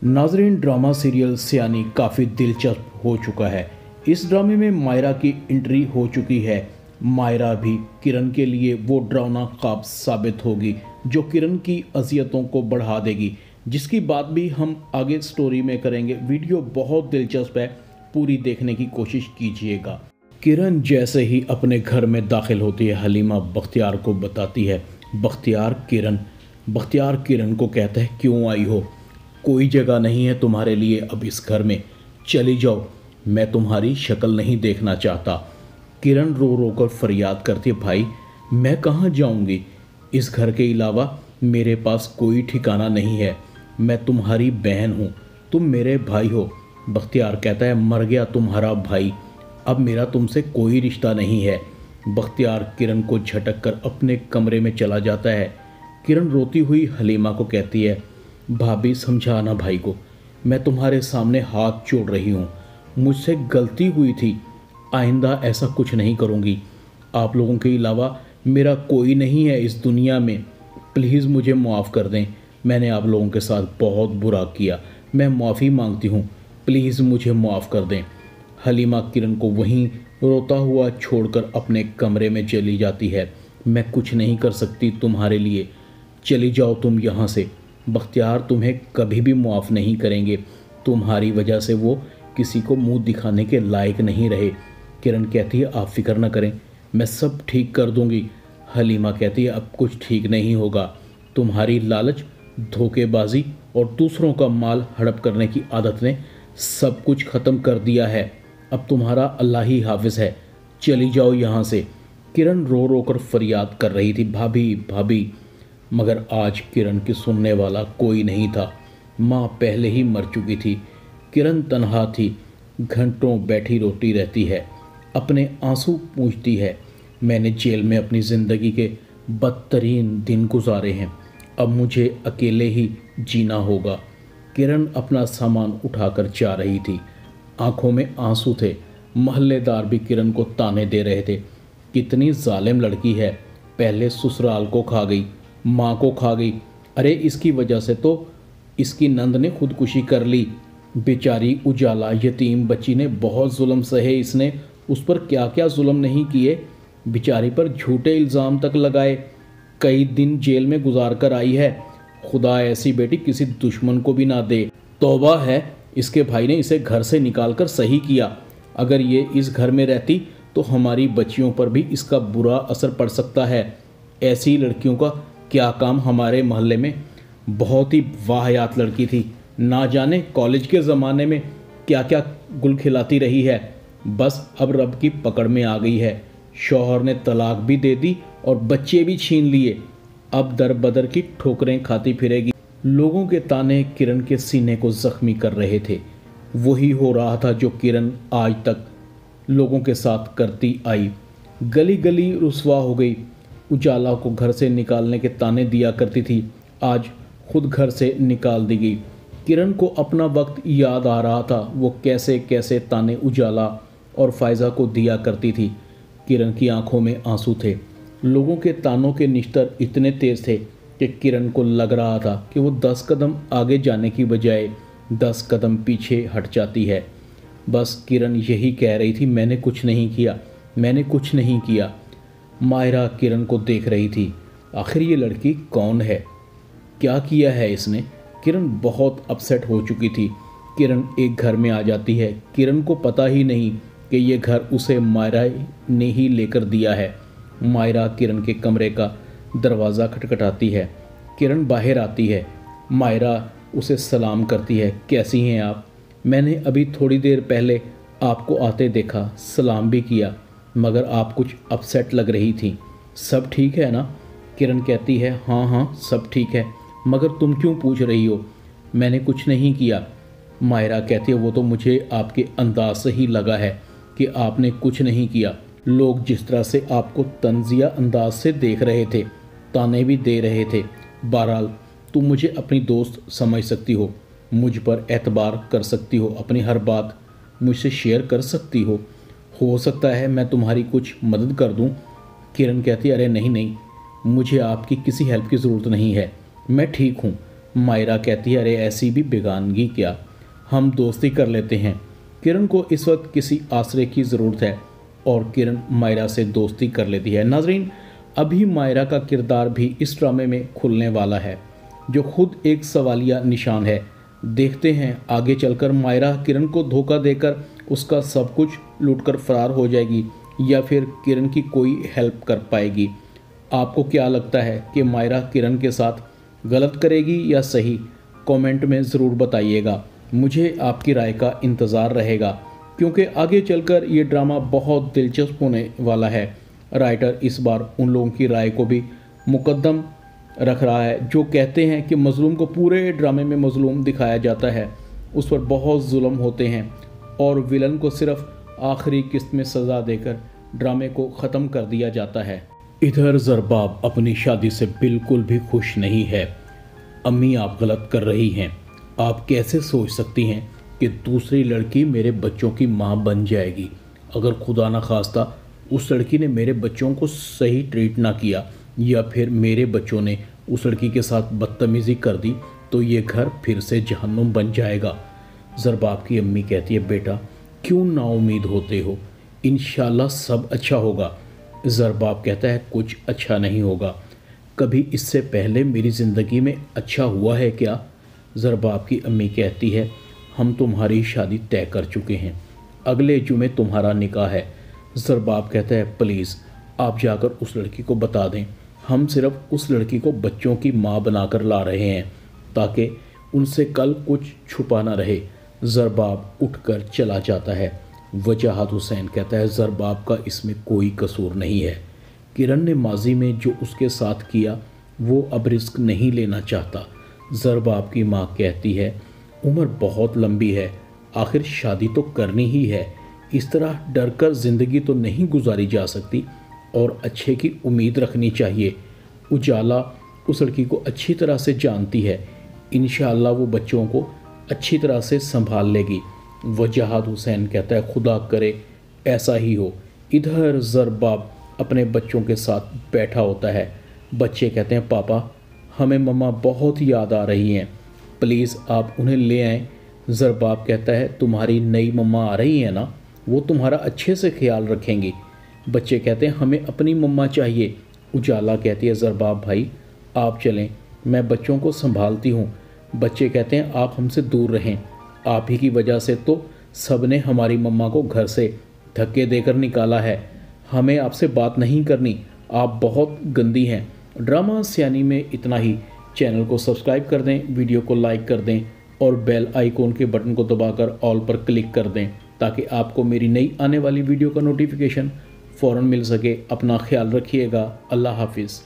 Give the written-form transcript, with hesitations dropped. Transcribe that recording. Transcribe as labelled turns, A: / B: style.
A: नाजरीन, drama serial सयानी काफ़ी दिलचस्प हो चुका है। इस ड्रामे में मायरा की एंट्री हो चुकी है। मायरा भी किरण के लिए वो डरावना ख्वाब साबित होगी जो किरण की अजियतों को बढ़ा देगी, जिसकी बात भी हम आगे स्टोरी में करेंगे। वीडियो बहुत दिलचस्प है, पूरी देखने की कोशिश कीजिएगा। किरण जैसे ही अपने घर में दाखिल होती है, हलीमा बख्तियार को बताती है। बख्तियार किरण को कहता है, क्यों आई हो? कोई जगह नहीं है तुम्हारे लिए अब इस घर में, चली जाओ, मैं तुम्हारी शक्ल नहीं देखना चाहता। किरण रो रो कर फरियाद करती है, भाई मैं कहाँ जाऊँगी? इस घर के अलावा मेरे पास कोई ठिकाना नहीं है। मैं तुम्हारी बहन हूँ, तुम मेरे भाई हो। बख्तियार कहता है, मर गया तुम्हारा भाई, अब मेरा तुमसे कोई रिश्ता नहीं है। बख्तियार किरण को झटक कर अपने कमरे में चला जाता है। किरण रोती हुई हलीमा को कहती है, भाभी समझाना भाई को, मैं तुम्हारे सामने हाथ जोड़ रही हूँ, मुझसे गलती हुई थी, आइंदा ऐसा कुछ नहीं करूँगी। आप लोगों के अलावा मेरा कोई नहीं है इस दुनिया में, प्लीज़ मुझे माफ़ कर दें। मैंने आप लोगों के साथ बहुत बुरा किया, मैं माफ़ी मांगती हूँ, प्लीज़ मुझे माफ़ कर दें। हलीमा किरण को वहीं रोता हुआ छोड़कर अपने कमरे में चली जाती है। मैं कुछ नहीं कर सकती तुम्हारे लिए, चली जाओ तुम यहाँ से। बख्तियार तुम्हें कभी भी माफ़ नहीं करेंगे, तुम्हारी वजह से वो किसी को मुंह दिखाने के लायक नहीं रहे। किरण कहती है, आप फिक्र न करें, मैं सब ठीक कर दूंगी। हलीमा कहती है, अब कुछ ठीक नहीं होगा, तुम्हारी लालच, धोखेबाजी और दूसरों का माल हड़प करने की आदत ने सब कुछ ख़त्म कर दिया है। अब तुम्हारा अल्लाह ही हाफिज़ है, चली जाओ यहाँ से। किरण रो रो कर फरियाद कर रही थी, भाभी भाभी, मगर आज किरण की सुनने वाला कोई नहीं था। माँ पहले ही मर चुकी थी। किरण तन्हा थी, घंटों बैठी रोती रहती है, अपने आंसू पूंछती है। मैंने जेल में अपनी ज़िंदगी के बदतरीन दिन गुजारे हैं, अब मुझे अकेले ही जीना होगा। किरण अपना सामान उठाकर जा रही थी, आंखों में आंसू थे। मोहल्लेदार भी किरण को ताने दे रहे थे, कितनी जालिम लड़की है, पहले ससुराल को खा गई, माँ को खा गई, अरे इसकी वजह से तो इसकी नंद ने खुदकुशी कर ली। बेचारी उजाला यतीम बच्ची ने बहुत जुल्म सहे, इसने उस पर क्या क्या जुल्म नहीं किए, बेचारी पर झूठे इल्ज़ाम तक लगाए, कई दिन जेल में गुजार कर आई है। खुदा ऐसी बेटी किसी दुश्मन को भी ना दे। तौबा है, इसके भाई ने इसे घर से निकाल कर सही किया, अगर ये इस घर में रहती तो हमारी बच्चियों पर भी इसका बुरा असर पड़ सकता है। ऐसी लड़कियों का क्या काम हमारे मोहल्ले में। बहुत ही वाहियात लड़की थी, ना जाने कॉलेज के ज़माने में क्या क्या गुल खिलाती रही है, बस अब रब की पकड़ में आ गई है। शौहर ने तलाक भी दे दी और बच्चे भी छीन लिए, अब दर बदर की ठोकरें खाती फिरेगी। लोगों के ताने किरण के सीने को ज़ख्मी कर रहे थे। वही हो रहा था जो किरण आज तक लोगों के साथ करती आई। गली गली रुसवा हो गई। उजाला को घर से निकालने के ताने दिया करती थी, आज खुद घर से निकाल दी गई। किरण को अपना वक्त याद आ रहा था, वो कैसे कैसे ताने उजाला और फ़ायज़ा को दिया करती थी। किरण की आंखों में आंसू थे। लोगों के तानों के निश्तर इतने तेज़ थे कि किरण को लग रहा था कि वो 10 कदम आगे जाने की बजाय 10 कदम पीछे हट जाती है। बस किरण यही कह रही थी, मैंने कुछ नहीं किया, मैंने कुछ नहीं किया। मायरा किरण को देख रही थी, आखिर ये लड़की कौन है, क्या किया है इसने। किरण बहुत अपसेट हो चुकी थी। किरण एक घर में आ जाती है, किरण को पता ही नहीं कि ये घर उसे मायरा ने ही लेकर दिया है। मायरा किरण के कमरे का दरवाज़ा खटखटाती है। किरण बाहर आती है। मायरा उसे सलाम करती है, कैसी हैं आप? मैंने अभी थोड़ी देर पहले आपको आते देखा, सलाम भी किया, मगर आप कुछ अपसेट लग रही थी, सब ठीक है ना? किरण कहती है, हाँ हाँ सब ठीक है, मगर तुम क्यों पूछ रही हो? मैंने कुछ नहीं किया। मायरा कहती है, वो तो मुझे आपके अंदाज से ही लगा है कि आपने कुछ नहीं किया। लोग जिस तरह से आपको तंजिया अंदाज से देख रहे थे, ताने भी दे रहे थे। बहरहाल तुम मुझे अपनी दोस्त समझ सकती हो, मुझ पर एतबार कर सकती हो, अपनी हर बात मुझसे शेयर कर सकती हो सकता है मैं तुम्हारी कुछ मदद कर दूं। किरण कहती है, अरे नहीं नहीं, मुझे आपकी किसी हेल्प की ज़रूरत नहीं है, मैं ठीक हूँ, मायरा कहती है अरे ऐसी भी बेगानगी क्या, हम दोस्ती कर लेते हैं। किरण को इस वक्त किसी आश्रय की ज़रूरत है और किरण मायरा से दोस्ती कर लेती है। नाजरीन, अभी मायरा का किरदार भी इस ड्रामे में खुलने वाला है जो खुद एक सवालिया निशान है। देखते हैं आगे चलकर मायरा किरण को धोखा देकर उसका सब कुछ लूटकर फरार हो जाएगी या फिर किरण की कोई हेल्प कर पाएगी। आपको क्या लगता है कि मायरा किरण के साथ गलत करेगी या सही? कमेंट में ज़रूर बताइएगा। मुझे आपकी राय का इंतज़ार रहेगा क्योंकि आगे चलकर ये ड्रामा बहुत दिलचस्प होने वाला है। राइटर इस बार उन लोगों की राय को भी मुकद्दम रख रहा है जो कहते हैं कि मज़लूम को पूरे ड्रामे में मज़लूम दिखाया जाता है, उस पर बहुत जुल्म होते हैं और विलन को सिर्फ आखिरी किस्त में सज़ा देकर ड्रामे को ख़त्म कर दिया जाता है। इधर ज़रबाब अपनी शादी से बिल्कुल भी खुश नहीं है। अम्मी आप गलत कर रही हैं, आप कैसे सोच सकती हैं कि दूसरी लड़की मेरे बच्चों की माँ बन जाएगी? अगर खुदा न खास्ता उस लड़की ने मेरे बच्चों को सही ट्रीट ना किया या फिर मेरे बच्चों ने उस लड़की के साथ बदतमीज़ी कर दी तो ये घर फिर से जहन्नुम बन जाएगा। ज़रबाब की अम्मी कहती है बेटा क्यों नाउम्मीद होते हो, इंशाल्लाह सब अच्छा होगा। ज़रबाब कहता है कुछ अच्छा नहीं होगा, कभी इससे पहले मेरी ज़िंदगी में अच्छा हुआ है क्या? ज़रबाब की अम्मी कहती है हम तुम्हारी शादी तय कर चुके हैं, अगले जुमे तुम्हारा निकाह है। ज़रबाब कहता है प्लीज़ आप जाकर उस लड़की को बता दें, हम सिर्फ उस लड़की को बच्चों की माँ बनाकर ला रहे हैं ताकि उनसे कल कुछ छुपा ना रहे। ज़रबाब उठकर चला जाता है। वजाहत हुसैन कहता है ज़रबाब का इसमें कोई कसूर नहीं है, किरण ने माजी में जो उसके साथ किया वो अब रिस्क नहीं लेना चाहता। ज़रबाब की माँ कहती है उम्र बहुत लंबी है, आखिर शादी तो करनी ही है, इस तरह डर कर ज़िंदगी तो नहीं गुजारी जा सकती और अच्छे की उम्मीद रखनी चाहिए। उजाला उस लड़की को अच्छी तरह से जानती है, इंशाअल्लाह वो बच्चों को अच्छी तरह से संभाल लेगी। वजाहत हुसैन कहता है खुदा करे ऐसा ही हो। इधर ज़रबाब अपने बच्चों के साथ बैठा होता है। बच्चे कहते हैं पापा हमें मम्मा बहुत याद आ रही हैं, प्लीज़ आप उन्हें ले आएँ। ज़रबाब कहता है तुम्हारी नई मम्मा आ रही है ना, वो तुम्हारा अच्छे से ख्याल रखेंगी। बच्चे कहते हैं हमें अपनी मम्मा चाहिए। उजाला कहती है ज़रबाब भाई आप चलें, मैं बच्चों को संभालती हूँ। बच्चे कहते हैं आप हमसे दूर रहें, आप ही की वजह से तो सब ने हमारी मम्मा को घर से धक्के देकर निकाला है, हमें आपसे बात नहीं करनी, आप बहुत गंदी हैं। ड्रामा सियानी में इतना ही। चैनल को सब्सक्राइब कर दें, वीडियो को लाइक कर दें और बेल आइकॉन के बटन को दबाकर ऑल पर क्लिक कर दें ताकि आपको मेरी नई आने वाली वीडियो का नोटिफिकेशन फ़ौरन मिल सके। अपना ख्याल रखिएगा। अल्लाह हाफिज़।